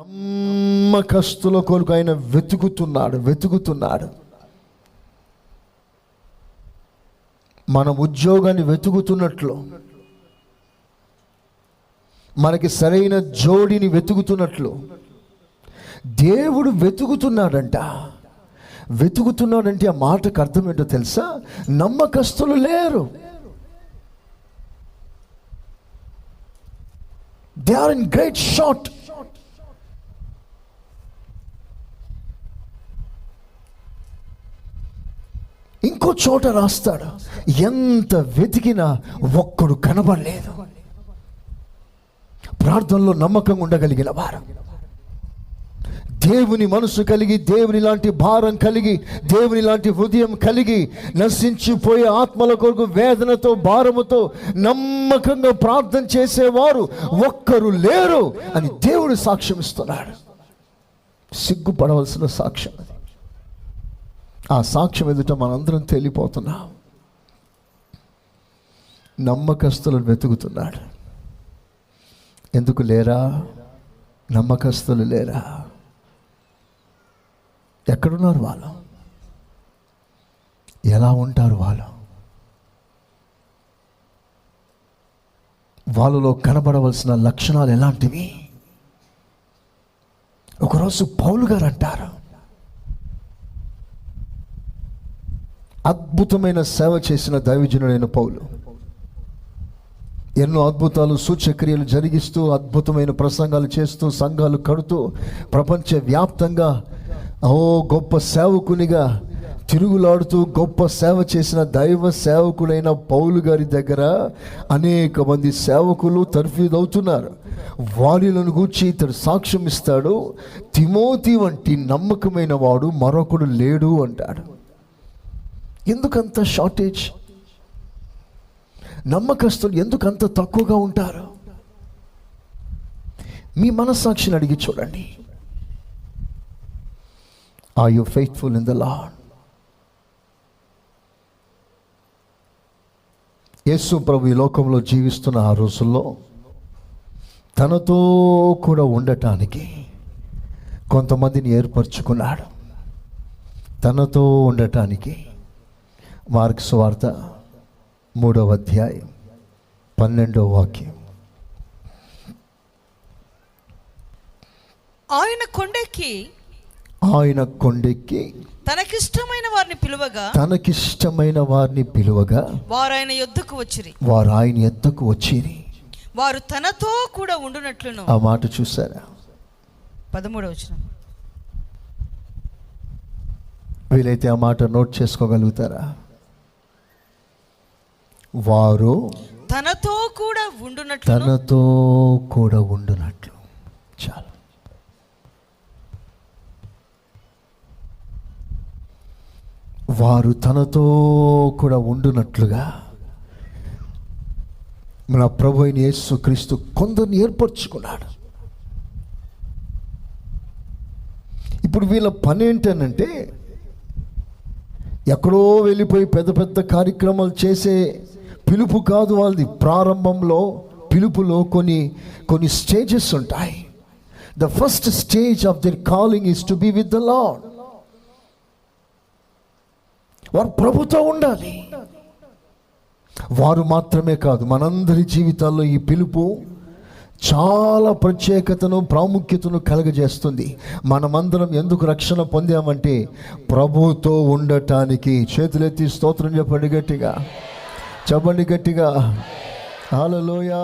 నమ్మకస్తుల కొరకు ఆయన వెతుకుతున్నాడు. మనం ఉద్యోగాన్ని వెతుకుతున్నట్లు, మనకి సరైన జోడిని వెతుకుతున్నట్లు దేవుడు వెతుకుతున్నాడంటే ఆ మాటకు అర్థం ఏంటో తెలుసా? నమ్మకస్తులు లేరు. They are in great short. ఇంకో చోట రాస్తాడు, ఎంత వెతికినా ఒక్కడు కనబడలేదు. ప్రార్థనలో నమ్మకంగా ఉండగలిగిన వారు, దేవుని మనసు కలిగి, దేవుని లాంటి భారం కలిగి, దేవుని లాంటి హృదయం కలిగి, నశించిపోయే ఆత్మల కొరకు వేదనతో భారముతో నమ్మకంగా ప్రార్థన చేసేవారు ఒక్కరు లేరు అని దేవుడు సాక్ష్యం ఇస్తున్నాడు. సిగ్గుపడవలసిన సాక్ష్యం అది. ఆ సాక్ష్యం ఎదుట మనందరం తేలిపోతున్నాం. నమ్మకస్తులను వెతుకుతున్నాడు. ఎందుకు లేరా? నమ్మకస్తులు లేరా? ఎక్కడున్నారు వాళ్ళు? ఎలా ఉంటారు వాళ్ళు? వాళ్ళలో కనబడవలసిన లక్షణాలు ఎలాంటివి? ఒకరోజు పౌలు గారు అంటారు, అద్భుతమైన సేవ చేసిన దైవజనుడైన పౌలు ఎన్నో అద్భుతాలు, సూచక్రియలు జరిగిస్తూ, అద్భుతమైన ప్రసంగాలు చేస్తూ, సంఘాలు కడుతూ, ప్రపంచవ్యాప్తంగా గొప్ప సేవకునిగా తిరుగులాడుతూ గొప్ప సేవ చేసిన దైవ సేవకుడైన పౌలు గారి దగ్గర అనేక మంది సేవకులు తర్ఫీదవుతున్నారు. వారిలను గూర్చి ఇతడు సాక్ష్యం ఇస్తాడు, తిమోతి వంటి నమ్మకమైన వాడు మరొకడు లేడు అంటాడు. ఎందుకంత షార్టేజ్? నమ్మకస్తులు ఎందుకంత తక్కువగా ఉంటారు? మీ మనస్సాక్షిని అడిగి చూడండి. Are you faithful in the Lord? Yesu ప్రభు ఈ లోకంలో జీవిస్తున్న ఆ రోజుల్లో తనతో కూడా ఉండటానికి కొంతమందిని ఏర్పరచుకున్నాడు. తనతో ఉండటానికి. మార్కు సువార్త 3వ అధ్యాయం 12వ వాక్యం. ఆయన కొండెక్కి తనకిష్టమైన వారిని పిలువగా వారు ఆయన యొద్దకు వచ్చిరి. వారు తనతో కూడా ఉండునట్లును. ఆ మాట చూసారా? 13వ వచనం. వీలైతే ఆ మాట నోట్ చేసుకోగలుగుతారా? వారు తనతో కూడా ఉండునట్లు. చాలు. వారు తనతో కూడా ఉండునట్లుగా మన ప్రభు అయిన యేసుక్రీస్తు కొందరిని ఏర్పరచుకున్నాడు. ఇప్పుడు వీళ్ళ పని ఏంటనంటే, ఎక్కడో వెళ్ళిపోయి పెద్ద పెద్ద కార్యక్రమాలు చేసే పిలుపు కాదు వాళ్ళది. ప్రారంభంలో పిలుపులో కొన్ని స్టేజెస్ ఉంటాయి. The first stage of their calling is to be with the lord. వారు ప్రభుతో ఉండాలి. వారు మాత్రమే కాదు, మనందరి జీవితాల్లో ఈ పిలుపు చాలా ప్రత్యేకతను, ప్రాముఖ్యతను కలుగజేస్తుంది. మనమందరం ఎందుకు రక్షణ పొందామంటే ప్రభుతో ఉండటానికి. చేతులెత్తి స్తోత్రం చెప్పండి గట్టిగా, హల్లెలూయా.